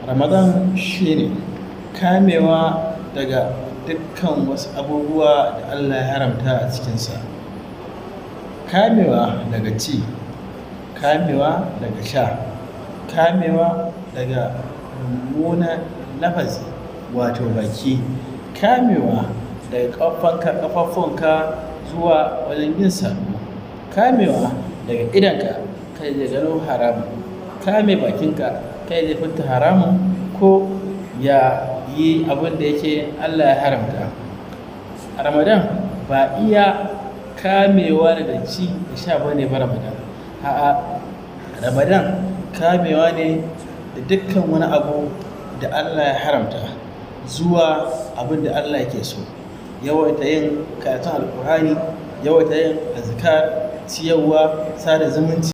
Ramadan shine kamewa daga dukkan wasu abubuwa da Allah ya haramta a cikinsa. Kamewa daga ci, kamewa daga sha, kamewa daga mummunan lafazi wato baki, kamewa daga ƙafafunka zuwa wajen yin sabo, kamewa daga idonka kai da gano haramun, kame bakinka kai da furta haramun ko ya yi abin da yake Allah ya haramta. A Ramadan ba iya kamewa daga ci da sha bane ba Ramadan. A'a, Ramadan kamewa ne da dukkan wani abu da Allah ya haramta zuwa abin da Allah yake so. Yawaita yin karatun Alƙur'ani, yawaita yin azkar, ciyarwa, sada zumunci.